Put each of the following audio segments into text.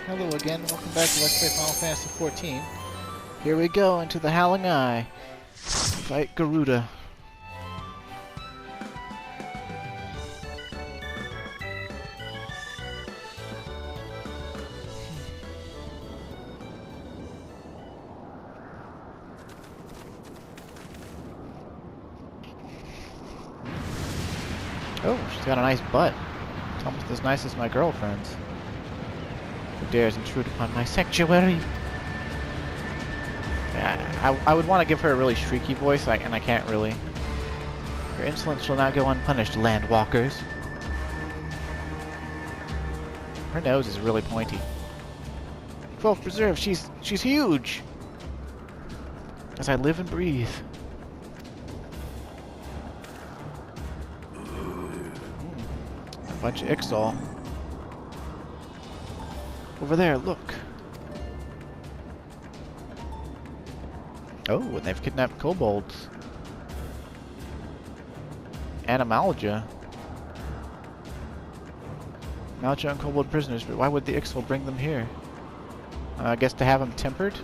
Hello again, welcome back to Let's Play Final Fantasy XIV. Here we go, into the Howling Eye. Fight Garuda. Oh, she's got a nice butt. It's almost as nice as my girlfriend's. Who dares intrude upon my sanctuary? I would want to give her a really shrieky voice, and I can't really. Your insolence shall not go unpunished, landwalkers. Her nose is really pointy. 12 preserve, she's huge! As I live and breathe. A bunch of Ixal. Over there, look. Oh, and they've kidnapped kobolds. Animalgia. Malja and kobold prisoners, but why would the Ixal bring them here? I guess to have them tempered?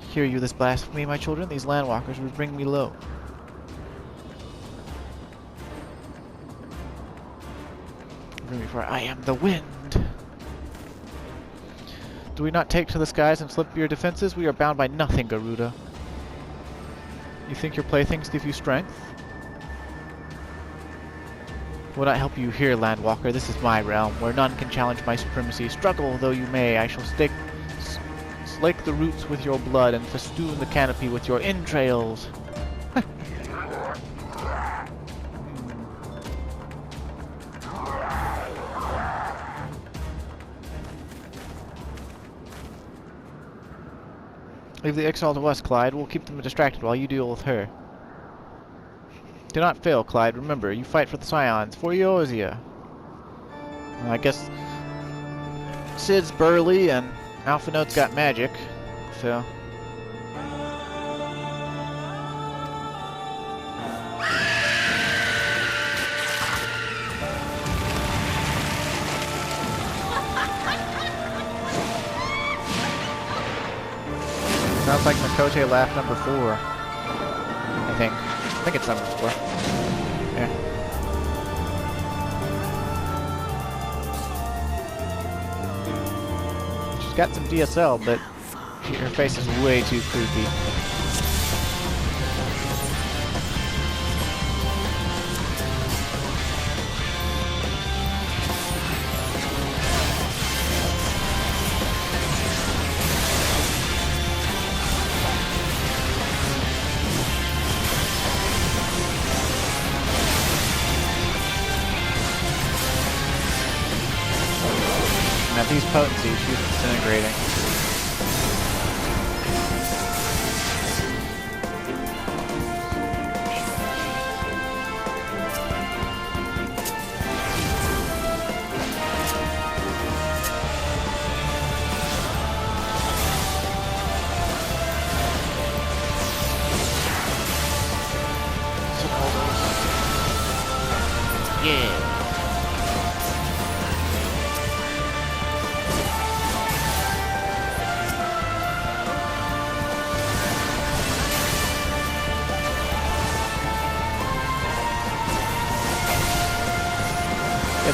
Hear you this blasphemy, my children? These landwalkers would bring me low. Bring me, for I am the wind. Do we not take to the skies and slip your defenses? We are bound by nothing, Garuda. You think your playthings give you strength? Will not help you here, landwalker. This is my realm, where none can challenge my supremacy. Struggle though you may, I shall slake the roots with your blood and festoon the canopy with your entrails. Leave the Ixal to us, Clyde. We'll keep them distracted while you deal with her. Do not fail, Clyde. Remember, you fight for the Scions, for Eorzea. I guess Cid's burly and Alpha Note's got magic, so... Sounds like Makote laughed number 4. I think it's number 4. Yeah. She's got some DSL, but her face is way too creepy. At these potencies, she's disintegrating. Yeah.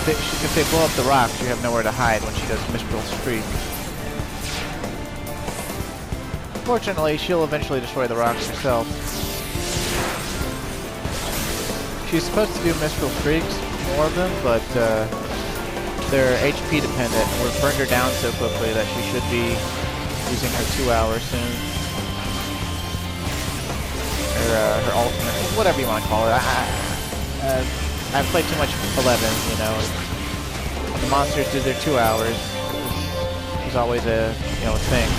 If they blow up the rocks, you have nowhere to hide when she does Mistral Streak. Fortunately, she'll eventually destroy the rocks herself. She's supposed to do Mistral Streaks, more of them, but they're HP dependent, and we've burned her down so quickly that she should be using her 2 hours soon. Her ultimate, whatever you want to call it. I've played too much 11, you know. When the monsters do their 2 hours, it's always a thing.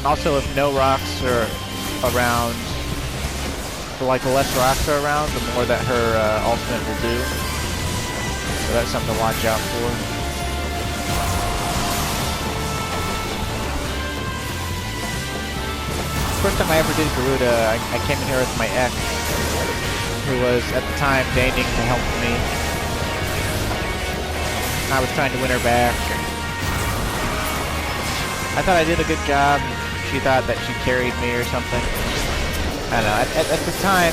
Also, if no rocks are around, the less rocks are around, the more that her ultimate will do. So that's something to watch out for. First time I ever did Garuda, I came in here with my ex, who was at the time deigning to help me. I was trying to win her back. I thought I did a good job. She thought that she carried me or something. I don't know. At the time,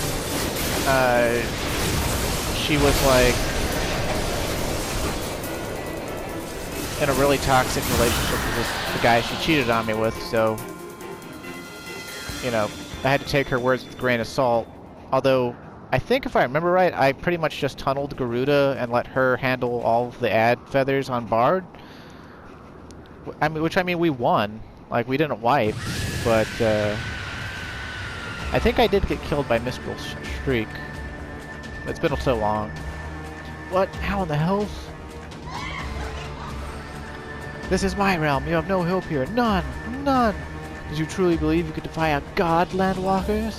she was like in a really toxic relationship with the guy she cheated on me with, so, you know, I had to take her words with a grain of salt. Although, I think if I remember right, I pretty much just tunneled Garuda and let her handle all of the ad feathers on Bard. I mean, we won. Like, we didn't wipe, but, I think I did get killed by Mistral Streak. It's been so long. What? How in the hell? This is my realm. You have no hope here. None. None. Did you truly believe you could defy a god, Landwalkers?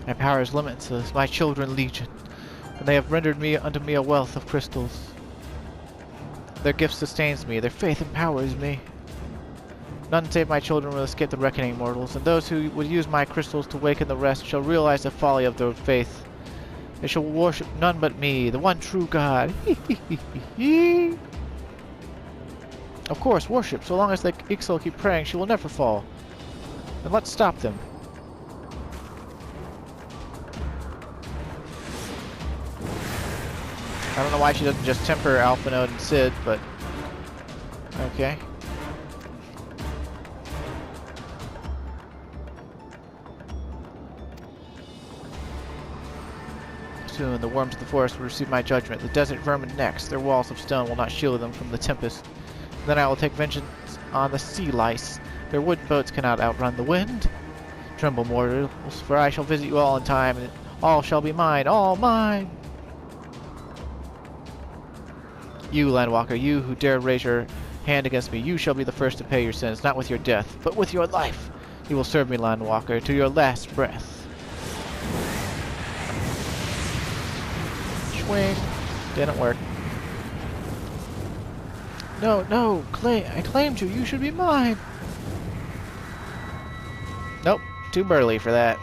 My power is limitless, my children legion, and they have rendered unto me a wealth of crystals. Their gift sustains me, their faith empowers me. None save my children will escape the reckoning, mortals, and those who would use my crystals to waken the rest shall realize the folly of their faith. They shall worship none but me, the one true God. Of course, worship, so long as the Ixal keep praying, she will never fall. And let's stop them. I don't know why she doesn't just temper Alpha Node and Sid, but okay. Soon the worms of the forest will receive my judgment. The desert vermin next. Their walls of stone will not shield them from the tempest. Then I will take vengeance on the sea lice. Their wood boats cannot outrun the wind. Tremble, mortals, for I shall visit you all in time, and all shall be mine, all mine. You, Landwalker, you who dare raise your hand against me, you shall be the first to pay your sins, not with your death, but with your life. You will serve me, Landwalker, to your last breath. Swing. Didn't work. No, no, I claimed you. You should be mine. Nope, too burly for that.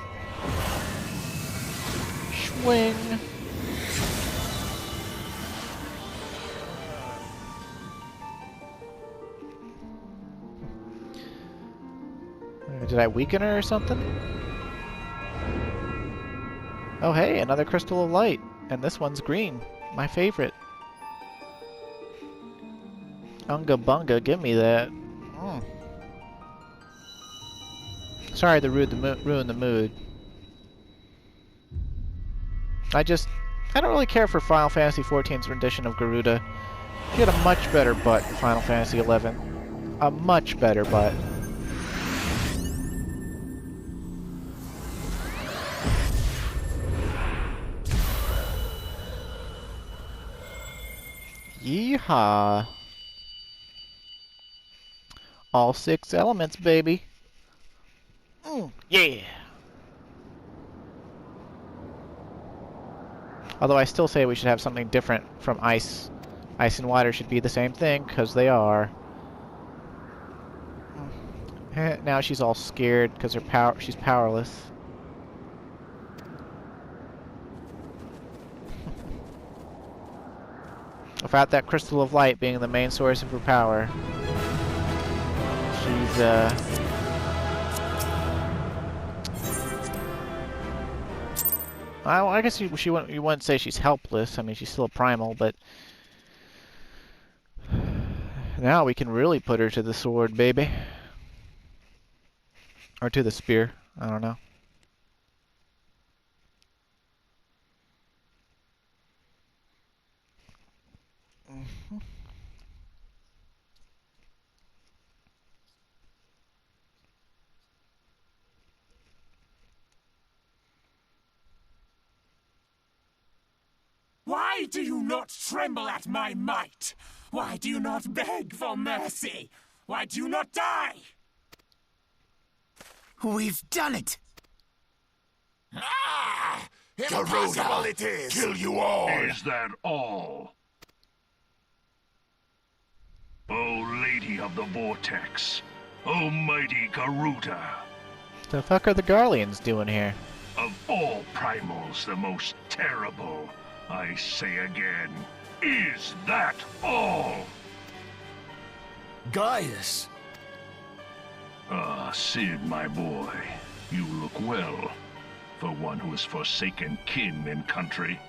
Swing. Did I weaken her or something? Oh hey, another crystal of light. And this one's green. My favorite. Unga bunga, give me that. Mm. Sorry to ruin the mood. I don't really care for Final Fantasy XIV's rendition of Garuda. She had a much better butt in Final Fantasy XI. A much better butt. Yeehaw. All 6 elements, baby. Yeah. Although I still say we should have something different from ice. Ice and water should be the same thing, because they are. Now she's all scared because she's powerless. Without that crystal of light being the main source of her power, she's I guess you wouldn't say she's helpless. I mean, she's still a primal, but now we can really put her to the sword, baby, or to the spear. I don't know. Why Why do you not tremble at my might? Why do you not beg for mercy? Why do you not die? We've done it! Ah! Impossible it is! Kill you all! Is that all? O Lady of the Vortex, O mighty Garuda, The fuck are the Garleans doing here? of all primals the most terrible, I say again, is that all? Gaius! Ah, Sid, my boy, you look well. For one who has forsaken kin and country,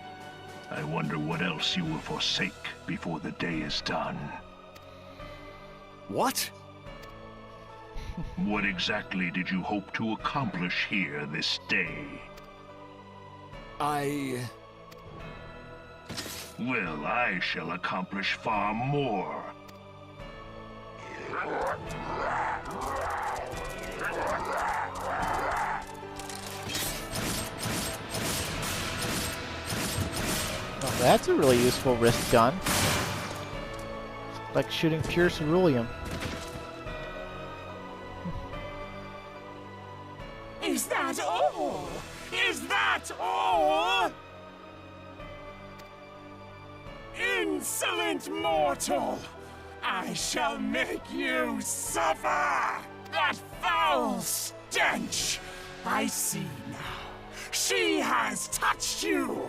I wonder what else you will forsake before the day is done. What? What exactly did you hope to accomplish here this day? Well, I shall accomplish far more. Oh, that's a really useful wrist gun. Like shooting pure ceruleum. Is that all? Is that all? Insolent mortal! I shall make you suffer! That foul stench! I see now. She has touched you!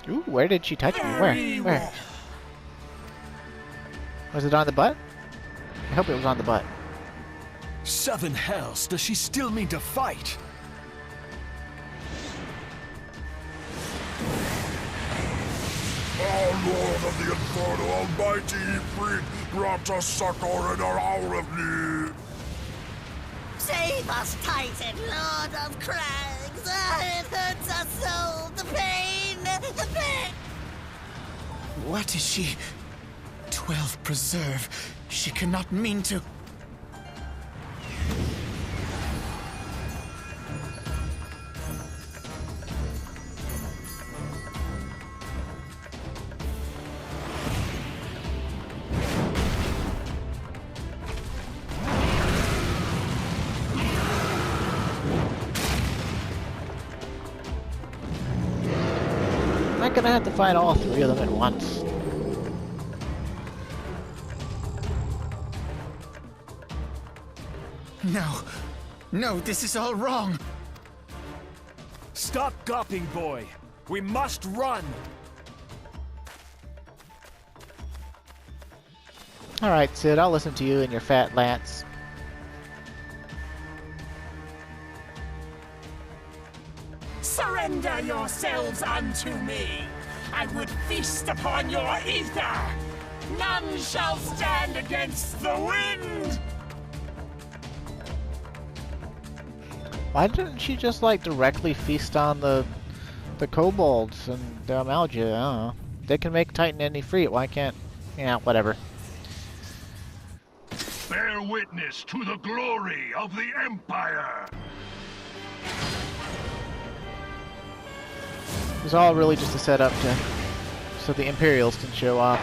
Ooh, where did she touch me? Very Where? well. Was it on the butt? I hope it was on the butt. Seven hells, does she still mean to fight? Our Lord of the Inferno Almighty Freed brought us succor in our hour of need. Save us, Titan, Lord of Crags! It hurts us so! The pain! The pain! What is she? 12 preserve. She cannot mean to... I'm not gonna have to fight all three of them at once. No. No, this is all wrong. Stop gawping, boy. We must run. Alright, Sid, I'll listen to you and your fat lance. Surrender yourselves unto me! I would feast upon your ether! None shall stand against the wind! Why didn't she just, like, directly feast on the kobolds and the Amalgia? I don't know. They can make Titan any free. Why can't... Yeah, whatever. Bear witness to the glory of the Empire! It was all really just a setup to... so the Imperials can show off.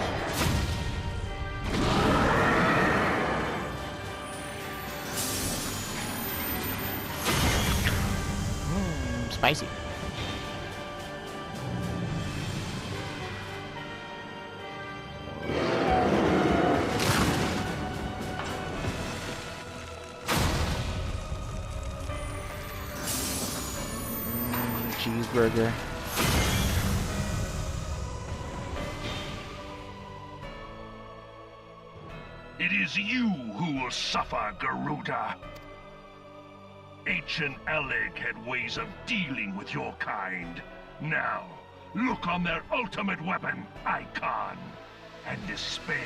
Spicy. Cheeseburger. It is you who will suffer, Garuda. Ancient Alec had ways of dealing with your kind. Now, look on their ultimate weapon, Icon, and despair.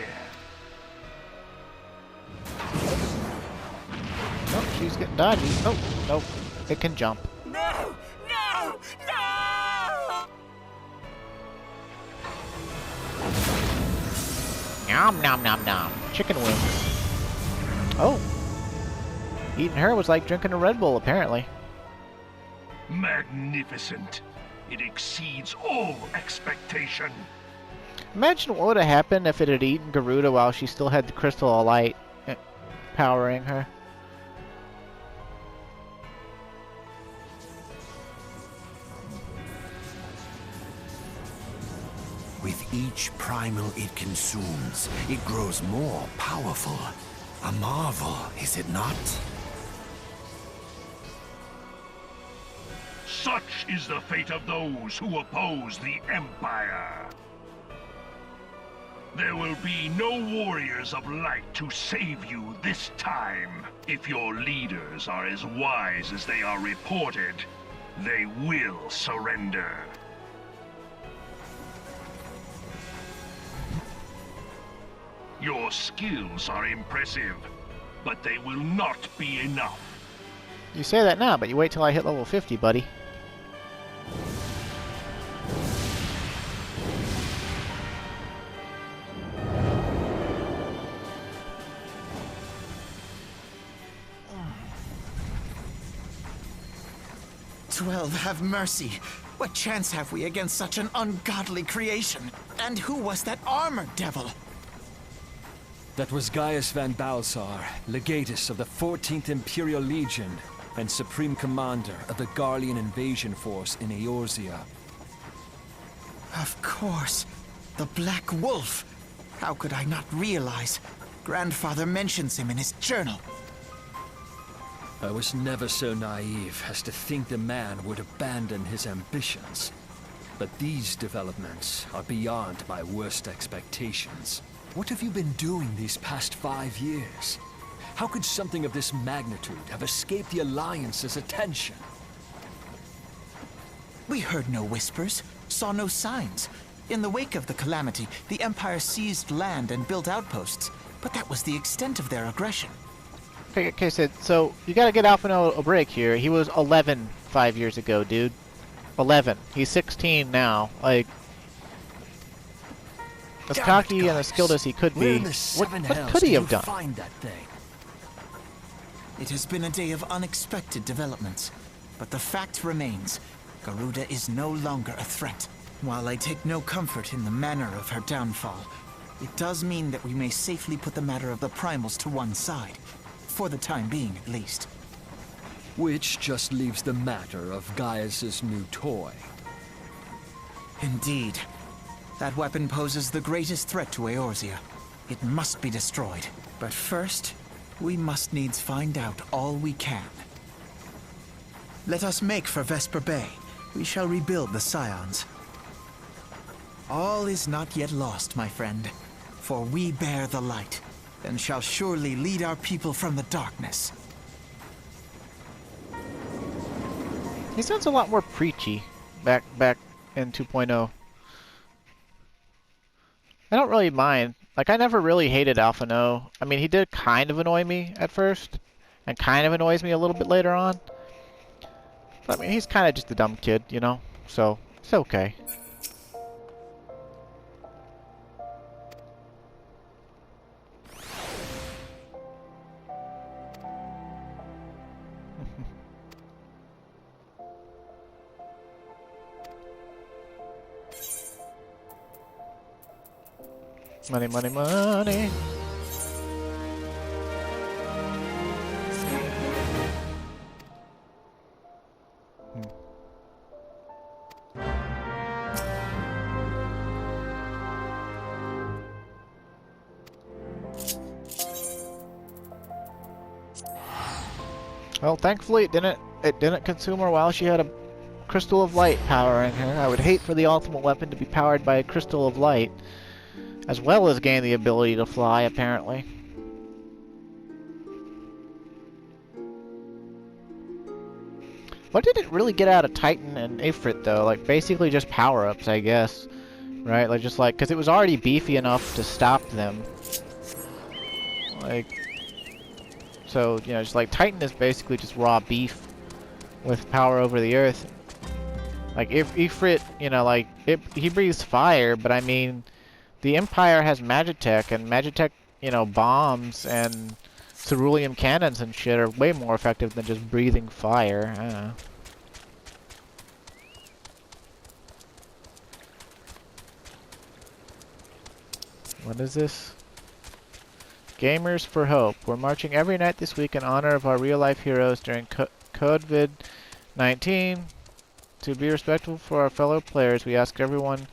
Oh, she's getting dodgy. Oh, nope. It can jump. No! No! No! Nom nom nom nom. Chicken wings. Oh. Eating her was like drinking a Red Bull, apparently. Magnificent. It exceeds all expectation. Imagine what would have happened if it had eaten Garuda while she still had the crystal of light powering her. With each primal it consumes, it grows more powerful. A marvel, is it not? Such is the fate of those who oppose the Empire. There will be no warriors of light to save you this time. If your leaders are as wise as they are reported, they will surrender. Your skills are impressive, but they will not be enough. You say that now, but you wait till I hit level 50, buddy. "12, have mercy. What chance have we against such an ungodly creation? And who was that armored devil?" That was Gaius Van Balsar, legatus of the 14th Imperial Legion and Supreme Commander of the Garlean invasion force in Eorzea. Of course. The Black Wolf. How could I not realize? Grandfather mentions him in his journal. I was never so naive as to think the man would abandon his ambitions. But these developments are beyond my worst expectations. What have you been doing these past 5 years? How could something of this magnitude have escaped the Alliance's attention? We heard no whispers, saw no signs. In the wake of the calamity, the Empire seized land and built outposts, but that was the extent of their aggression. Okay, Sid, so you gotta get Alphino a break here. He was 11 5 years ago, dude. 11. He's 16 now. Like, as cocky and as skilled as he could be, what could he have done? Find that thing? It has been a day of unexpected developments, but the fact remains, Garuda is no longer a threat. While I take no comfort in the manner of her downfall, it does mean that we may safely put the matter of the primals to one side. For the time being, at least. Which just leaves the matter of Gaius's new toy. Indeed. That weapon poses the greatest threat to Eorzea. It must be destroyed. But first, we must needs find out all we can. Let us make for Vesper Bay. We shall rebuild the Scions. All is not yet lost, my friend. For we bear the light, and shall surely lead our people from the darkness. He sounds a lot more preachy back in 2.0. I don't really mind. Like, I never really hated Alphino. I mean, he did kind of annoy me at first, and kind of annoys me a little bit later on. But, I mean, he's kind of just a dumb kid, you know? So, it's okay. Money, money, money. Well, thankfully it didn't consume her while she had a crystal of light powering her. I would hate for the ultimate weapon to be powered by a crystal of light, as well as gain the ability to fly, apparently. What did it really get out of Titan and Ifrit, though? Like, basically just power-ups, I guess. Right? Like, just like, because it was already beefy enough to stop them. Like, so, you know, just like, Titan is basically just raw beef with power over the earth. Like, if Ifrit, you know, like, he breathes fire, but I mean, the Empire has Magitech, and Magitech, you know, bombs and cerulean cannons and shit are way more effective than just breathing fire. I don't know. What is this? Gamers for Hope. We're marching every night this week in honor of our real-life heroes during COVID-19. To be respectful for our fellow players, we ask everyone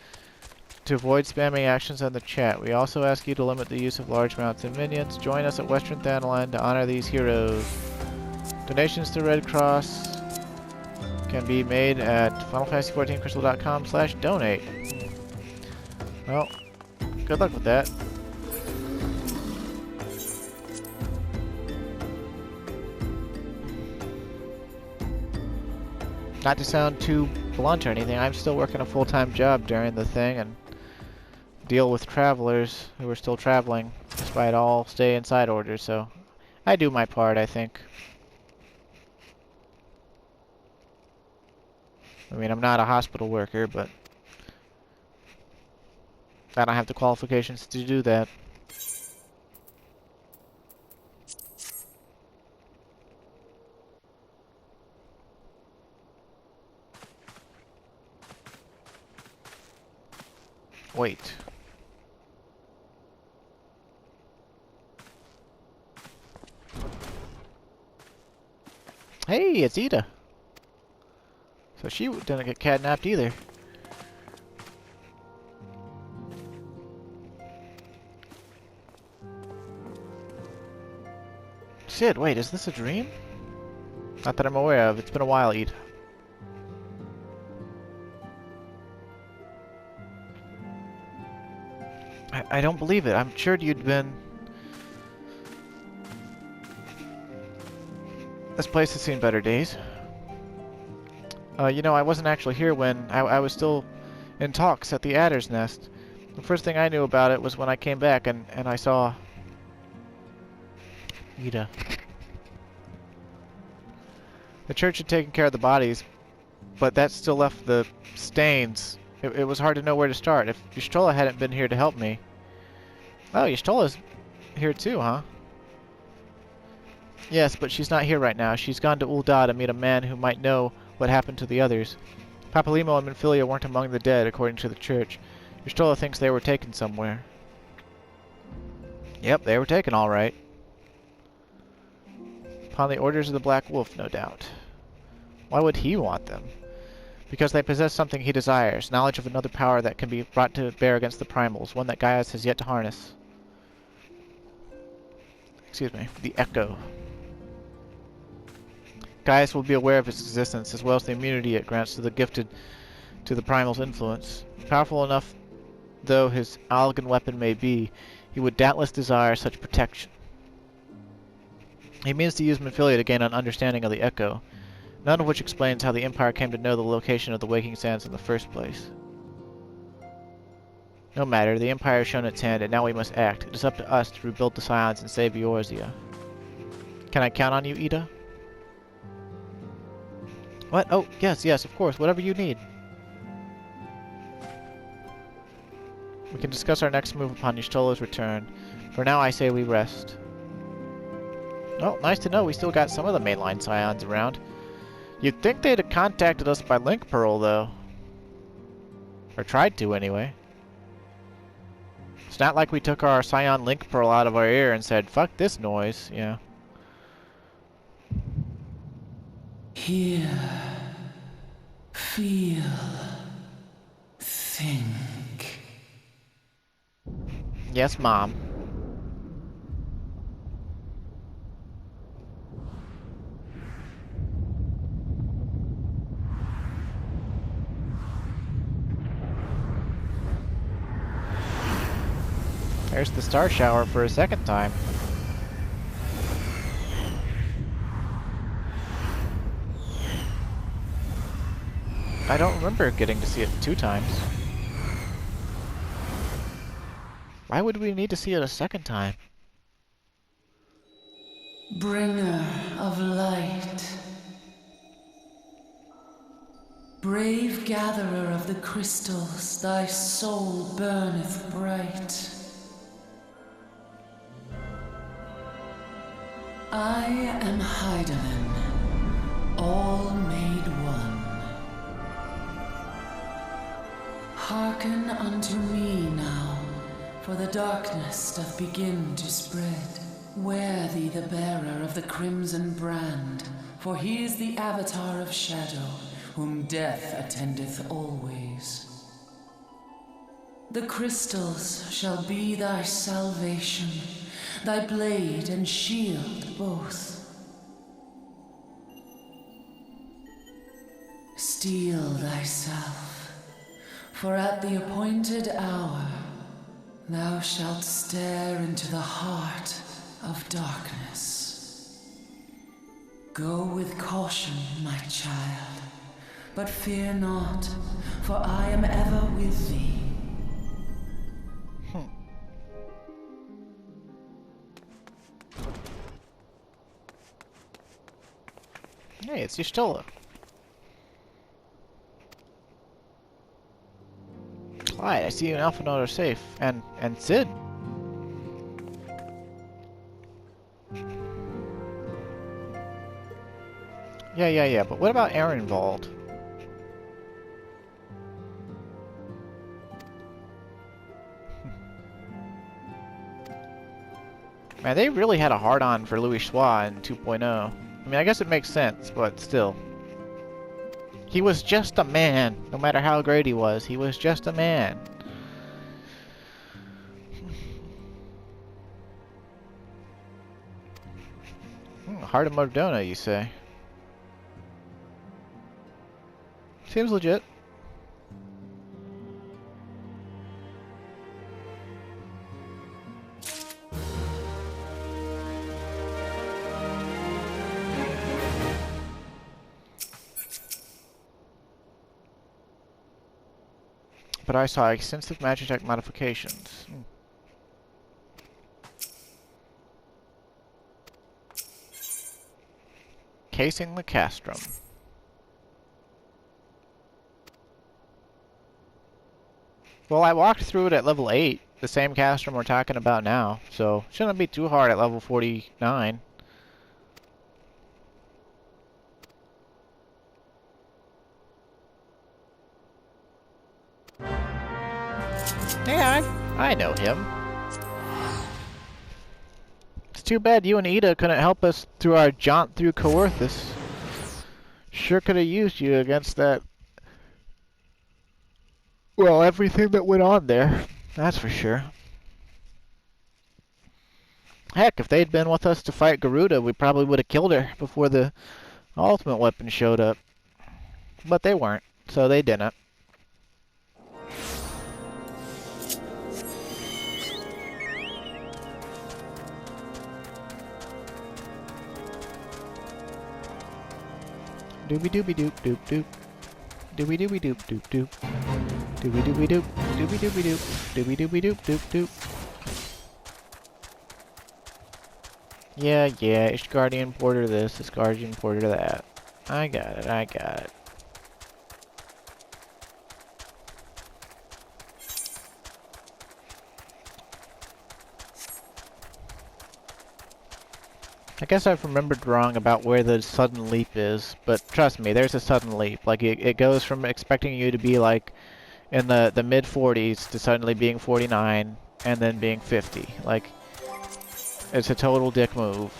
to avoid spamming actions on the chat. We also ask you to limit the use of large amounts of minions. Join us at Western Thanalan to honor these heroes. Donations to Red Cross can be made at FinalFantasy14Crystal.com/donate. Well, good luck with that. Not to sound too blunt or anything, I'm still working a full-time job during the thing and deal with travelers who are still traveling despite all stay-inside orders, so I do my part, I think. I mean, I'm not a hospital worker, but I don't have the qualifications to do that. Wait. Hey, it's Ida. So she didn't get kidnapped either. Shit, wait, is this a dream? Not that I'm aware of. It's been a while, Ida. I don't believe it. I'm sure you'd been... This place has seen better days. You know, I wasn't actually here when I was still in talks at the Adder's Nest. The first thing I knew about it was when I came back and I saw... Ida. The church had taken care of the bodies, but that still left the stains. It was hard to know where to start. If Y'shtola hadn't been here to help me... Oh, Y'shtola's here too, huh? Yes, but she's not here right now. She's gone to Ul'dah to meet a man who might know what happened to the others. Papalimo and Minfilia weren't among the dead, according to the church. Y'shtola thinks they were taken somewhere. Yep, they were taken all right. Upon the orders of the Black Wolf, no doubt. Why would he want them? Because they possess something he desires, knowledge of another power that can be brought to bear against the primals, one that Gaius has yet to harness. Excuse me, the Echo. Gaius will be aware of its existence, as well as the immunity it grants to the gifted to the primal's influence. Powerful enough though his Ultima Weapon may be, he would doubtless desire such protection. He means to use Minfilia to gain an understanding of the Echo, none of which explains how the Empire came to know the location of the Waking Sands in the first place. No matter, the Empire has shown its hand, and now we must act. It is up to us to rebuild the Scions and save Eorzea. Can I count on you, Ida? What? Oh, yes, of course, whatever you need. We can discuss our next move upon Y'shtola's return. For now, I say we rest. Oh, nice to know we still got some of the mainline Scions around. You'd think they'd have contacted us by Link Pearl, though. Or tried to, anyway. It's not like we took our Scion Link Pearl out of our ear and said, fuck this noise, yeah. Hear, feel, think. Yes, Mom. There's the star shower for a second time. I don't remember getting to see it 2 times. Why would we need to see it a second time? Bringer of light. Brave gatherer of the crystals, thy soul burneth bright. I am Hydaelyn, all made one. Hearken unto me now, For the darkness doth begin to spread. Wear thee the bearer of the crimson brand, for he is the avatar of shadow, whom death attendeth always. The crystals shall be thy salvation, thy blade and shield both. Steel thyself, for at the appointed hour thou shalt stare into the heart of darkness. Go with caution, my child, but fear not, for I am ever with thee. Hey, it's Y'shtola. Clyde, I see you and Alpha Note are safe. And Sid. Yeah, but what about Ehrenwald? Man, they really had a hard-on for Louis Schwa in 2.0. I mean, I guess it makes sense, but still. He was just a man, no matter how great he was just a man. Heart of Mordona, you say? Seems legit. But I saw extensive Magitech modifications. Casing the castrum. Well, I walked through it at level 8, the same castrum we're talking about now, so shouldn't be too hard at level 49. Yeah, I know him. It's too bad you and Ida couldn't help us through our jaunt through Coerthus. Sure could have used you against that. Well, everything that went on there, that's for sure. Heck, if they'd been with us to fight Garuda, we probably would have killed her before the ultimate weapon showed up. But they weren't, so they didn't. Doobie doobie doop doop doop. Doobie doobie doop doop doop. Doobie doobie doop. Doobie doobie doop. Doobie doobie doop doop doop. Yeah, Ishgardian Porter this, Ishgardian Porter that. I got it. I guess I've remembered wrong about where the sudden leap is, but trust me, there's a sudden leap. Like, it goes from expecting you to be, like, in the mid-40s to suddenly being 49, and then being 50. Like, it's a total dick move.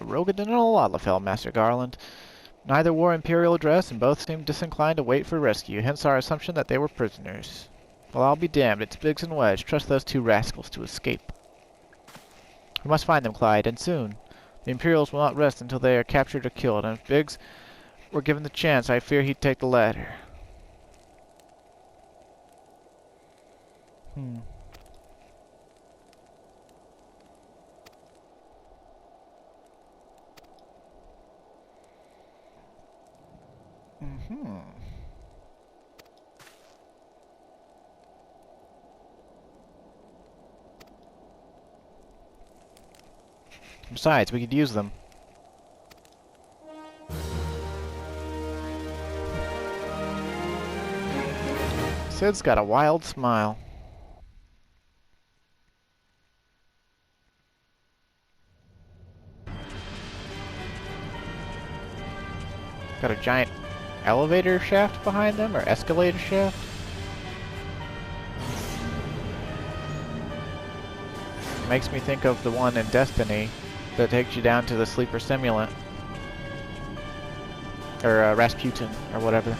Rogadin and Lalafell, Master Garland. Neither wore imperial dress, and both seemed disinclined to wait for rescue, hence our assumption that they were prisoners. Well, I'll be damned, it's Biggs and Wedge. Trust those two rascals to escape. We must find them, Clyde, and soon. The Imperials will not rest until they are captured or killed, and if Biggs were given the chance, I fear he'd take the latter. Hmm. Mm-hmm. Besides, we could use them. Sid's got a wild smile. Got a giant elevator shaft behind them, or escalator shaft? Makes me think of the one in Destiny that takes you down to the sleeper simulant. Or Rasputin, or whatever.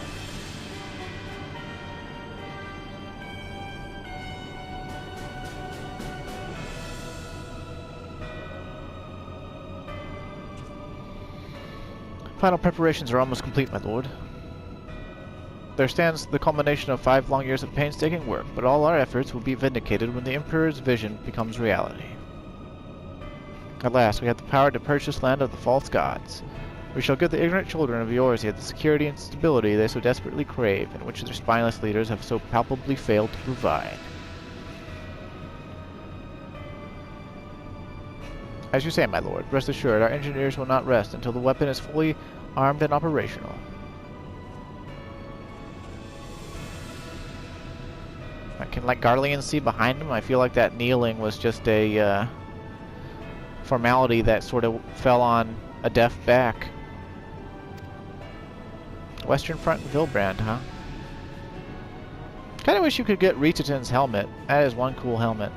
Final preparations are almost complete, my lord. There stands the culmination of 5 long years of painstaking work, but all our efforts will be vindicated when the Emperor's vision becomes reality. At last, we have the power to purge this land of the false gods. We shall give the ignorant children of Eorzea the security and stability they so desperately crave, and which their spineless leaders have so palpably failed to provide. As you say, my lord, rest assured, our engineers will not rest until the weapon is fully armed and operational. Can like Garleans see behind him? I feel like that kneeling was just a formality that sort of fell on a deaf back. Western Front Vilbrand, huh? Kinda wish you could get Ritatin's helmet. That is one cool helmet.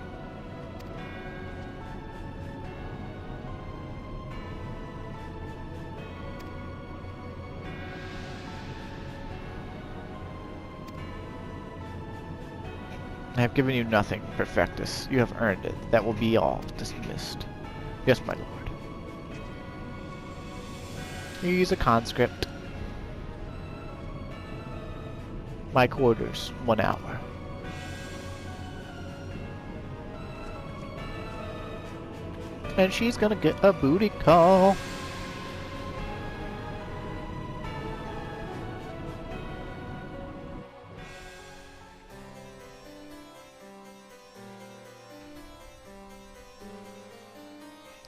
I have given you nothing, Perfectus. You have earned it. That will be all. Dismissed. Yes, my lord. He's a conscript. My quarters, 1 hour. And she's gonna get a booty call.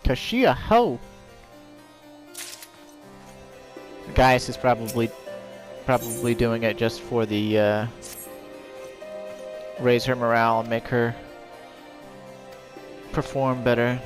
Cause she a hoe. Gaius is probably doing it just for the raise her morale and make her perform better.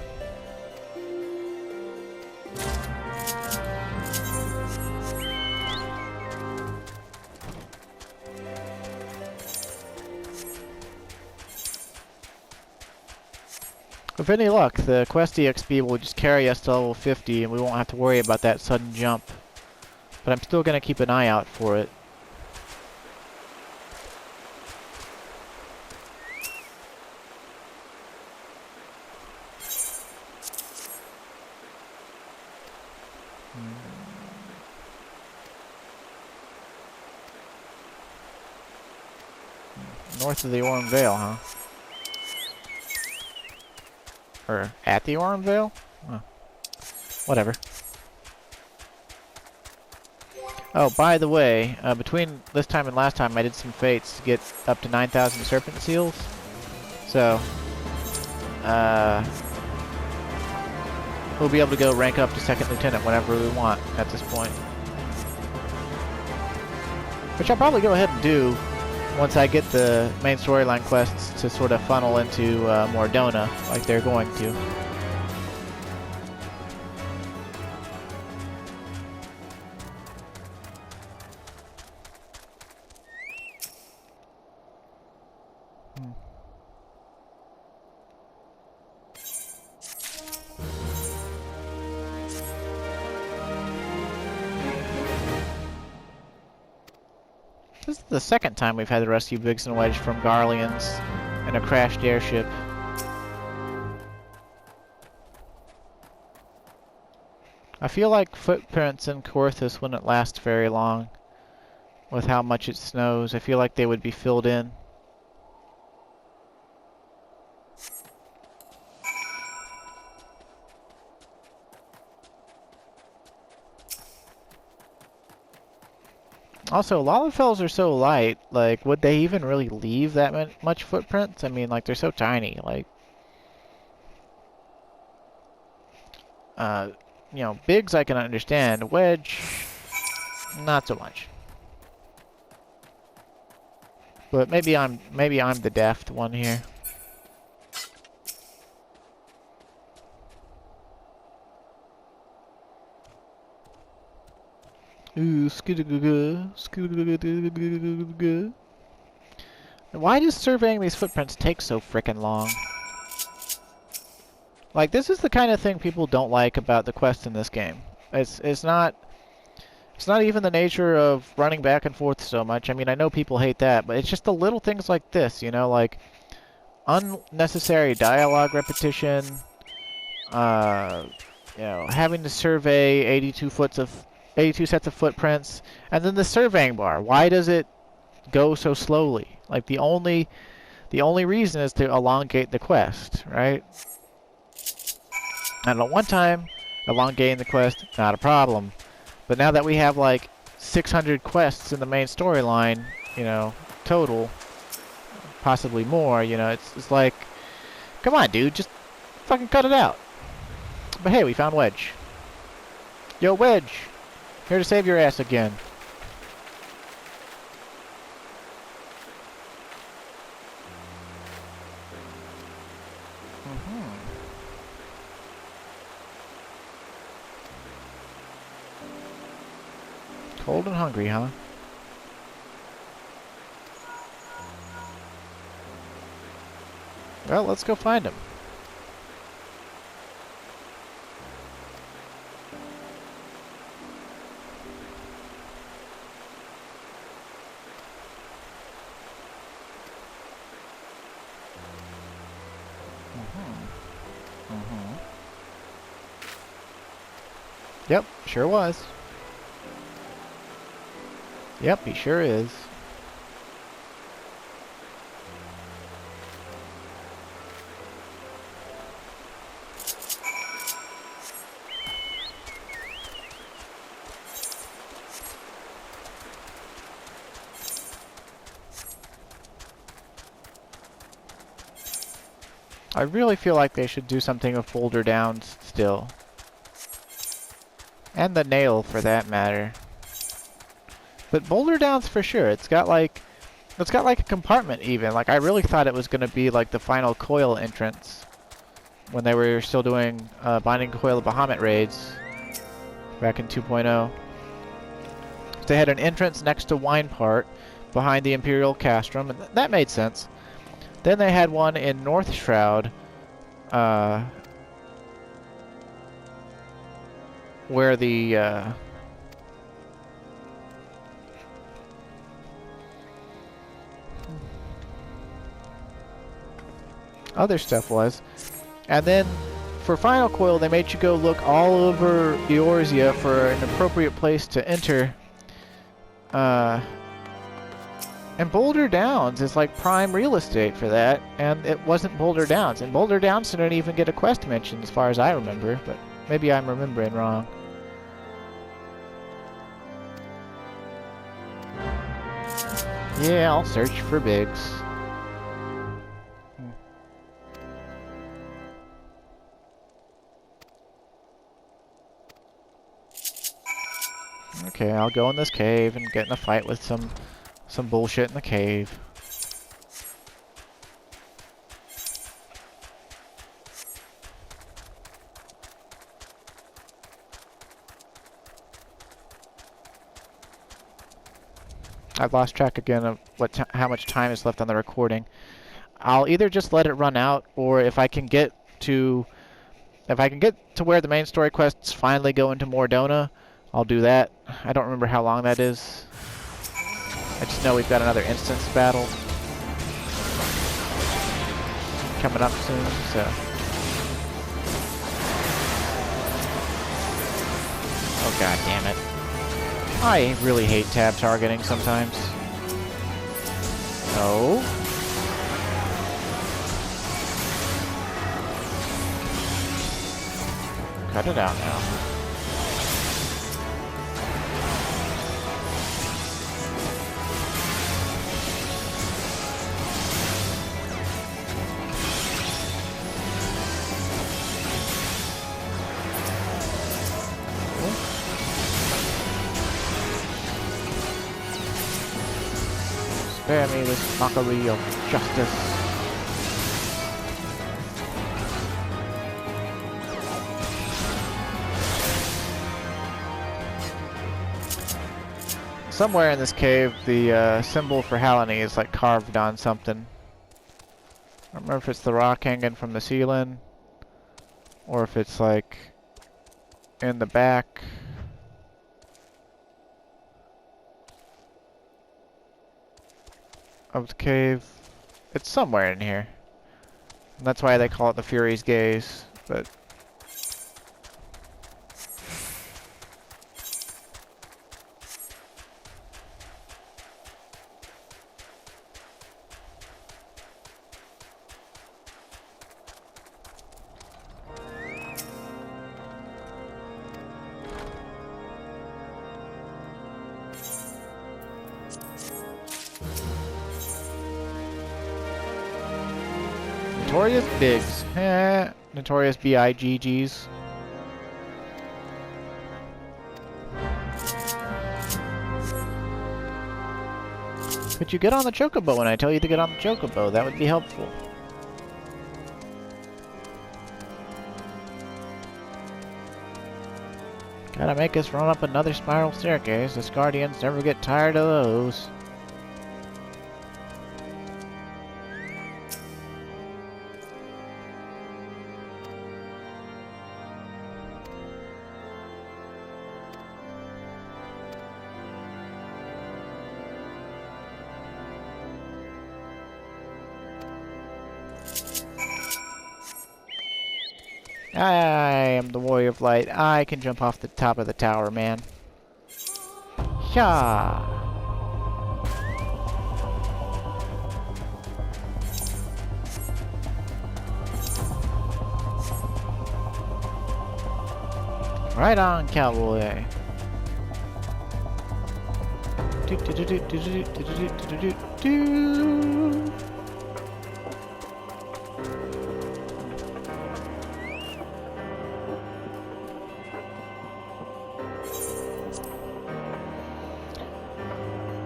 With any luck, the quest EXP will just carry us to level 50 and we won't have to worry about that sudden jump. But I'm still going to keep an eye out for it. North of the Orm Vale, huh? Or at the Orm Vale? Oh. Whatever. Oh, by the way, between this time and last time I did some fates to get up to 9,000 serpent seals. So, we'll be able to go rank up to second lieutenant whenever we want at this point. Which I'll probably go ahead and do once I get the main storyline quests to sort of funnel into Mordona, like they're going to. This is the second time we've had to rescue Biggs and Wedge from Garleans in a crashed airship. I feel like footprints in Coerthas wouldn't last very long with how much it snows. I feel like they would be filled in. Also, Lalafels are so light, like, would they even really leave that much footprints? I mean, like, they're so tiny, like... you know, Bigs I can understand. Wedge, not so much. But maybe I'm the daft one here. Ooh, why does surveying these footprints take so frickin' long? Like, this is the kind of thing people don't like about the quest in this game. It's not even the nature of running back and forth so much. I mean, I know people hate that, but it's just the little things like this, you know, like unnecessary dialogue repetition, you know, having to survey 82 sets of footprints, and then the surveying bar. Why does it go so slowly? Like, the only reason is to elongate the quest, right? And at one time, elongating the quest, not a problem. But now that we have like 600 quests in the main storyline, you know, total, possibly more, you know, it's like, come on, dude, just fucking cut it out. But hey, we found Wedge. Yo, Wedge! Here to save your ass again. Cold and hungry, huh? Well, let's go find him. Yep, sure was. Yep, he sure is. I really feel like they should do something with Boulder Downs still. And the nail, for that matter. But Boulder Downs for sure. It's got like a compartment even. Like, I really thought it was gonna be like the final coil entrance when they were still doing Binding Coil of Bahamut raids back in 2.0. They had an entrance next to Wine Part behind the Imperial Castrum, and that made sense. Then they had one in North Shroud, where the other stuff was. And then for Final Coil, they made you go look all over Eorzea for an appropriate place to enter. And Boulder Downs is like prime real estate for that, and it wasn't Boulder Downs. And Boulder Downs didn't even get a quest mention as far as I remember, but maybe I'm remembering wrong. Yeah, I'll search for Biggs. Okay, I'll go in this cave and get in a fight with some bullshit in the cave. I've lost track again of how much time is left on the recording. I'll either just let it run out, or if I can get to where the main story quests finally go into Mordona, I'll do that. I don't remember how long that is. I just know we've got another instance battle coming up soon, so. Oh, god damn it. I really hate tab targeting sometimes. No. Cut it out now. Spare me this mockery of justice. Somewhere in this cave, the symbol for Hallowney is like carved on something. I don't remember if it's the rock hanging from the ceiling, or if it's like in the back. Of the cave. It's somewhere in here. And that's why they call it the Fury's Gaze, but Notorious Bigs. Notorious B-I-G-Gs. Could you get on the chocobo when I tell you to get on the chocobo? That would be helpful. Gotta make us run up another spiral staircase. The Guardians never get tired of those. I am the Warrior of Light. I can jump off the top of the tower, man. Yeah. Right on, cowboy.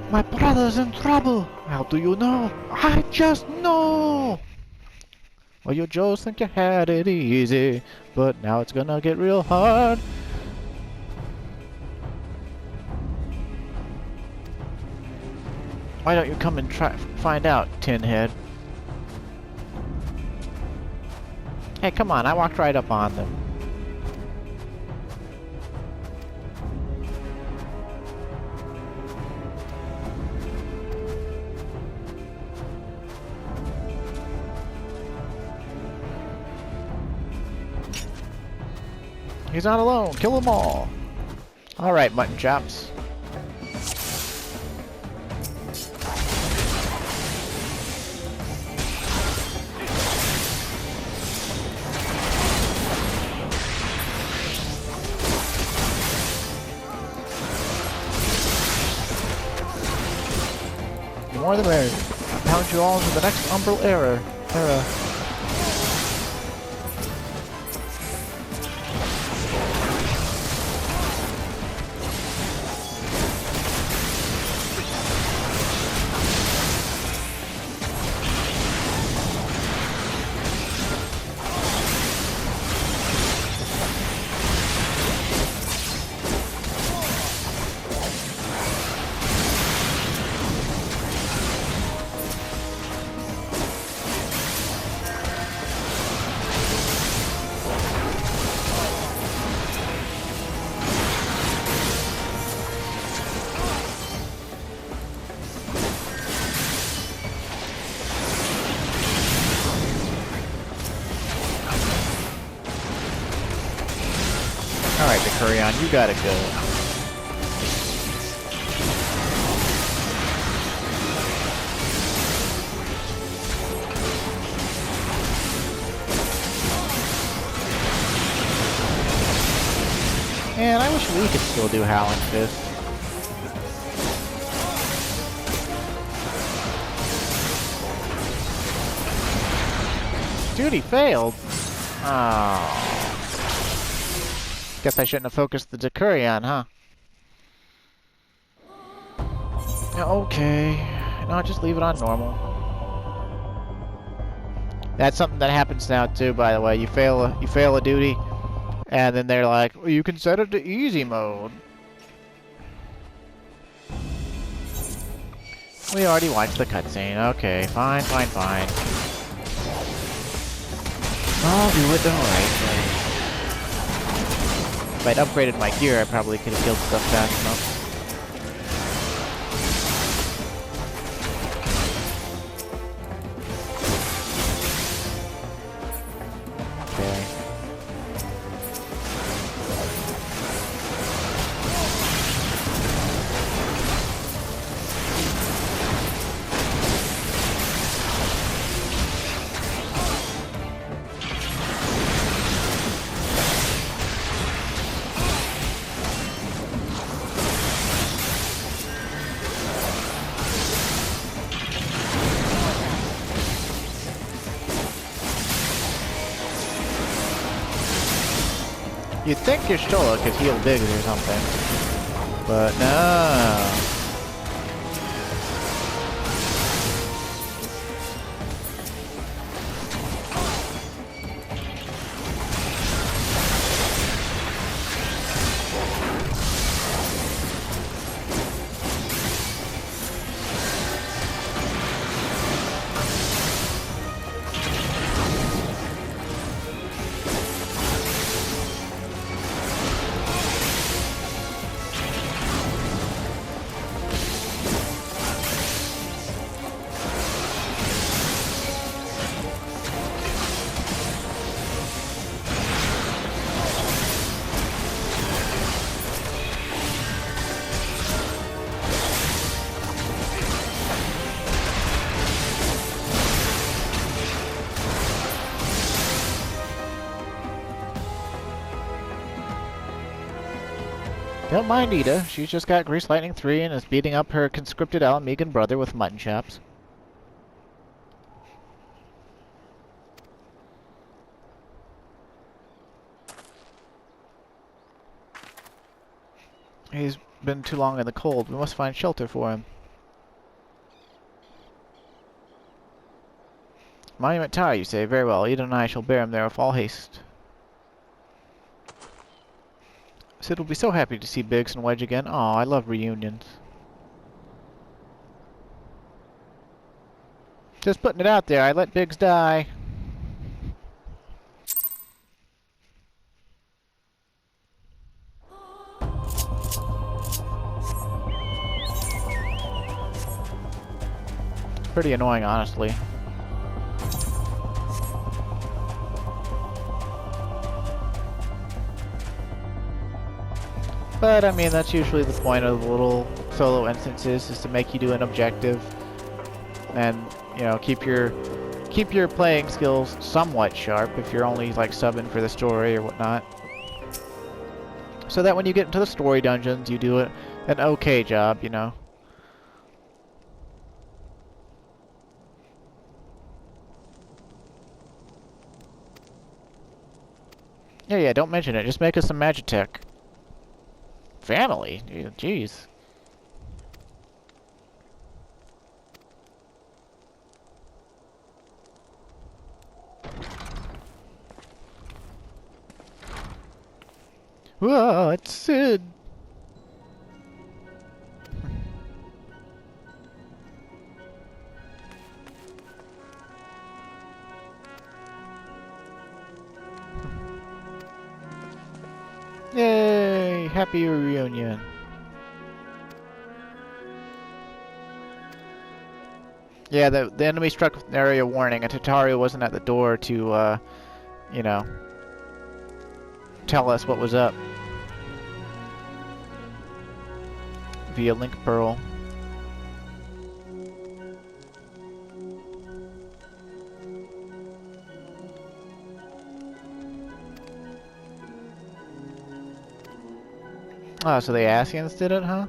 My brother's in trouble. How do you know? I just know. Well, you Joes think you had it easy, but now it's gonna get real hard. Why don't you come and try find out, Tinhead? Hey, come on! I walked right up on them. He's not alone. Kill them all. All right, mutton chops. The more the merrier. I'll pound you all into the next umbral era. Alright, Decurion, you gotta go. Man, I wish we could still do Howling Fist. Dude, he failed. Oh. Guess I shouldn't have focused the Decurion, huh? Okay. No, just leave it on normal. That's something that happens now too, by the way. You fail a duty, and then they're like, well, you can set it to easy mode. We already watched the cutscene. Okay, fine. I'll do it the right way. If I'd upgraded my gear, I probably could have killed stuff fast enough. You'd think your Stola could heal Biggs or something, but no. Don't mind Ida, she's just got Grease Lightning 3 and is beating up her conscripted Alamegan brother with mutton chops. He's been too long in the cold. We must find shelter for him. Monument Tower, you say? Very well. Ida and I shall bear him there with all haste. Sid will be so happy to see Biggs and Wedge again. Aw, I love reunions. Just putting it out there, I let Biggs die. It's pretty annoying, honestly. But, I mean, that's usually the point of the little solo instances, is to make you do an objective. And, you know, keep your playing skills somewhat sharp if you're only, like, subbing for the story or whatnot. So that when you get into the story dungeons, you do an okay job, you know. Yeah, don't mention it. Just make us some Magitech. Family? Jeez. Whoa, it's Sid. Yay! Happy reunion. Yeah, the enemy struck with an area warning, and Tataru wasn't at the door to, you know, tell us what was up. Via Link Pearl. Oh, so the Asians did it, huh?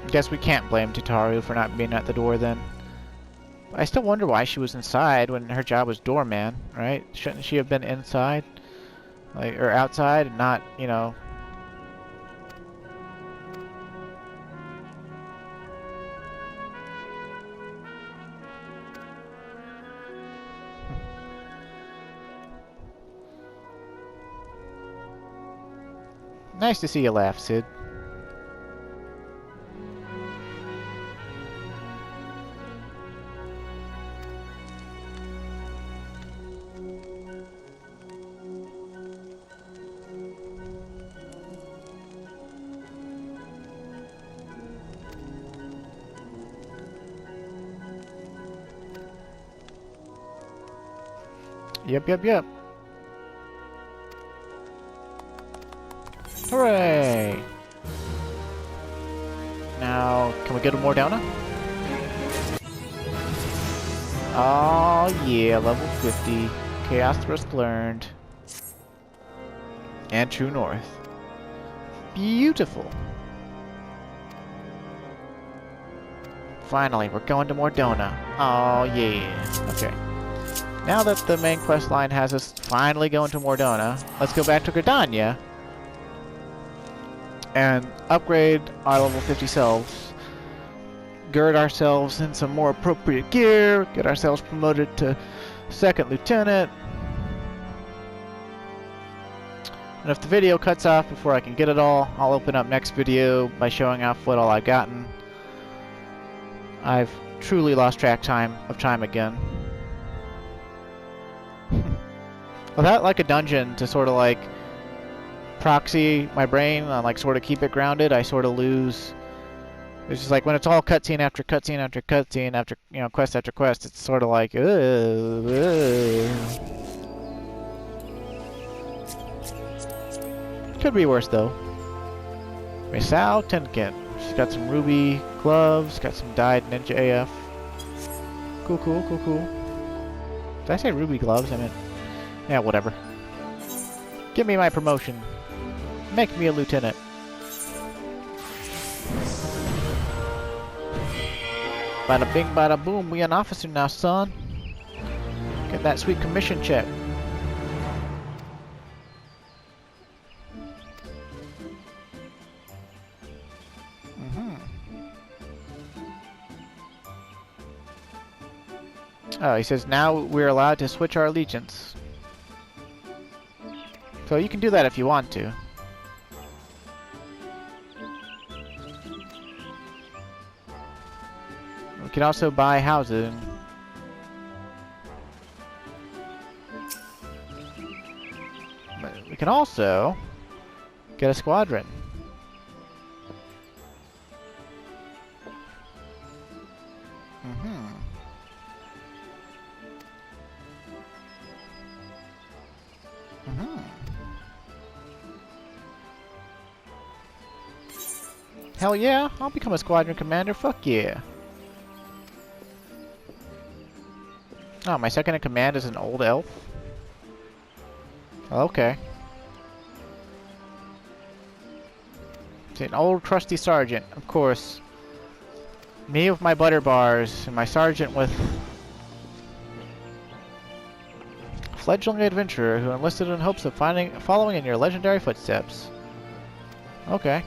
Guess we can't blame Tataru for not being at the door then. I still wonder why she was inside when her job was doorman, right? Shouldn't she have been inside? Like, or outside and not, you know... Nice to see you laugh, Sid. Yep. Hooray! Now, can we go to Mordona? Oh yeah, level 50. Chaos Thrust learned. And True North. Beautiful. Finally, we're going to Mordona. Oh yeah. Okay. Now that the main quest line has us finally going to Mordona, let's go back to Garudon't and upgrade our level 50 selves, gird ourselves in some more appropriate gear, get ourselves promoted to second lieutenant. And if the video cuts off before I can get it all, I'll open up next video by showing off what all I've gotten. I've truly lost track of time again. Without like a dungeon to sort of like proxy my brain and like sort of keep it grounded, I sort of lose. It's just like when it's all cutscene after cutscene after cutscene after, you know, quest after quest, it's sort of like Could be worse though. Misao Tenkin. She's got some ruby gloves, got some dyed ninja AF. Cool. Did I say ruby gloves? I meant... Yeah, whatever. Give me my promotion. Make me a lieutenant. Bada bing, bada boom. We an officer now, son. Get that sweet commission check. Oh, he says now we're allowed to switch our allegiance. So you can do that if you want to. We can also buy houses. But we can also get a squadron. Hell yeah, I'll become a squadron commander, fuck yeah. Oh, my second in command is an old elf? Okay. It's an old trusty sergeant, of course. Me with my butter bars, and my sergeant with... fledgling adventurer who enlisted in hopes of following in your legendary footsteps. Okay.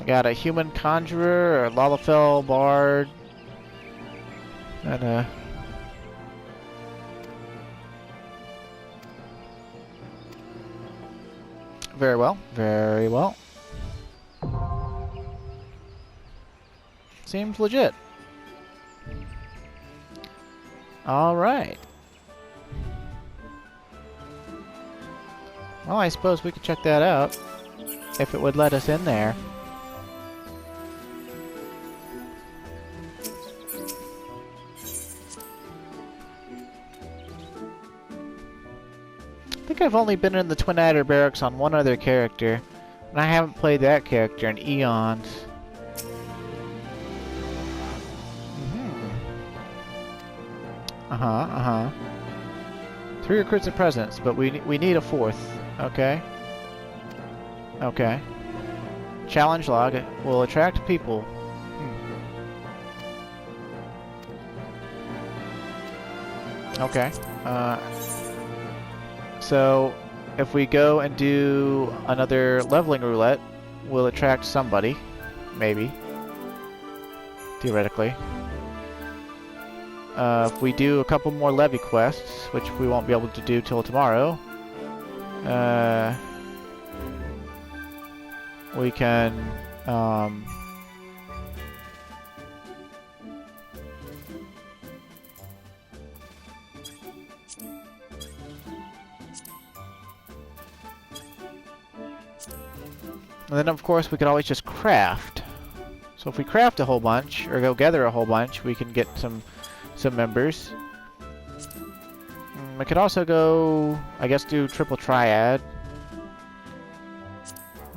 Got a human conjurer, a Lalafell bard, and a... Very well, very well. Seems legit. Alright. Well, I suppose we could check that out, if it would let us in there. I think I've only been in the Twin Adder Barracks on one other character, and I haven't played that character in eons. Three recruits and presents, but we need a fourth. Okay. Okay. Challenge log will attract people. Okay. So if we go and do another leveling roulette, we'll attract somebody. Maybe. Theoretically. If we do a couple more levy quests, which we won't be able to do till tomorrow, we can, and then of course we could always just craft. So if we craft a whole bunch, or go gather a whole bunch, we can get some members. We could also go, I guess, do triple triad.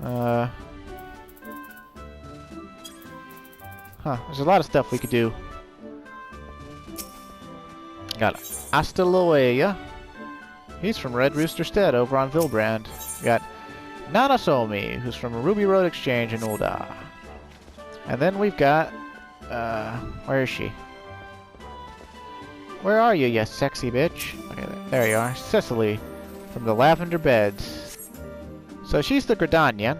There's a lot of stuff we could do. Got Astaloya. He's from Red Rooster Stead over on Vilbrand. We got Nanasomi, who's from Ruby Road Exchange in Ulda. And then we've got, where is she? Where are you, you sexy bitch? Okay, there you are. Cecily, from the Lavender Beds. So she's the Garudon't.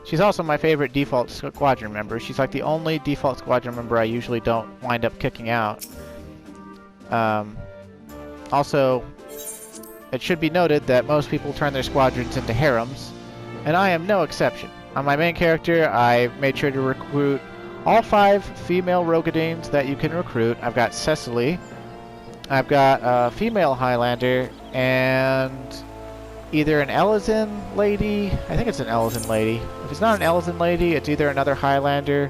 She's also my favorite default squadron member. She's like the only default squadron member I usually don't wind up kicking out. Also, it should be noted that most people turn their squadrons into harems, and I am no exception. On my main character, I made sure to recruit all 5 female Rogadines that you can recruit. I've got Cecily, I've got a female Highlander, and either an Elizin lady. I think it's an Elizin lady. If it's not an Elizin lady, it's either another Highlander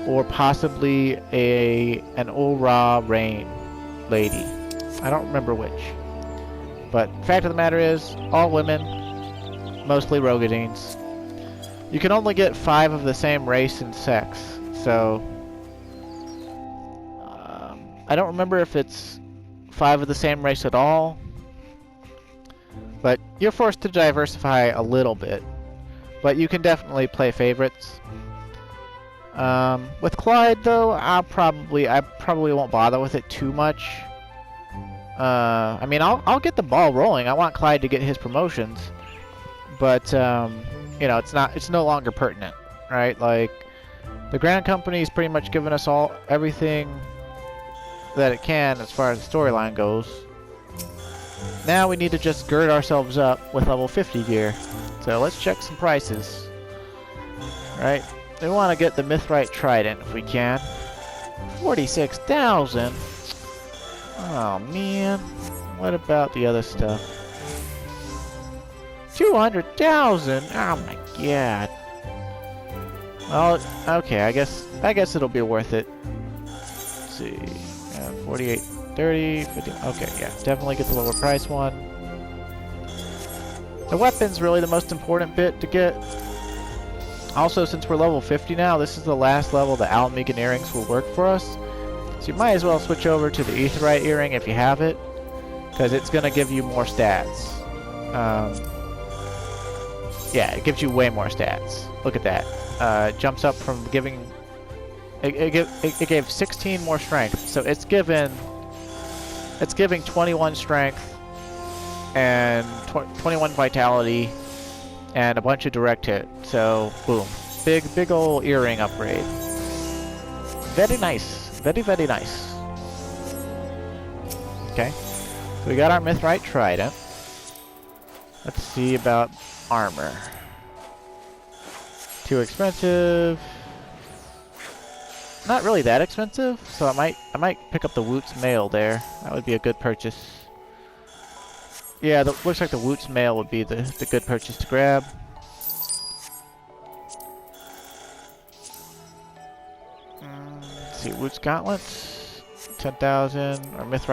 or possibly an Ulra Rain lady. I don't remember which. But fact of the matter is, all women, mostly Rogadines. You can only get 5 of the same race and sex, so I don't remember if it's 5 of the same race at all, but you're forced to diversify a little bit. But you can definitely play favorites. With Clyde, though, I probably won't bother with it too much. I mean, I'll get the ball rolling. I want Clyde to get his promotions, but you know, it's no longer pertinent, right? Like, the Grand Company's pretty much given us everything that it can as far as the storyline goes. Now we need to just gird ourselves up with level 50 gear. So let's check some prices. Right? We want to get the Mithrite Trident if we can. 46,000. Oh man. What about the other stuff? 200,000. Oh my god. Well, okay. I guess it'll be worth it. Let's see. 48, 30, 50. Okay, yeah, definitely get the lower price one. The weapon's really the most important bit to get. Also, since we're level 50 now, this is the last level the Almegan earrings will work for us. So you might as well switch over to the Aetheryte earring if you have it, because it's going to give you more stats. Yeah, it gives you way more stats. Look at that. Jumps up from giving... It gave 16 more strength, so it's giving 21 strength and 21 vitality and a bunch of direct hit. So boom, big old earring upgrade. Very nice, very nice. Okay, so we got our Mithrite Trident. Let's see about armor. Too expensive. Not really that expensive, so I might pick up the Woot's Mail there. That would be a good purchase. Yeah, looks like the Woot's Mail would be the good purchase to grab. Let's see, Woot's Gauntlets, 10,000, or Mithrite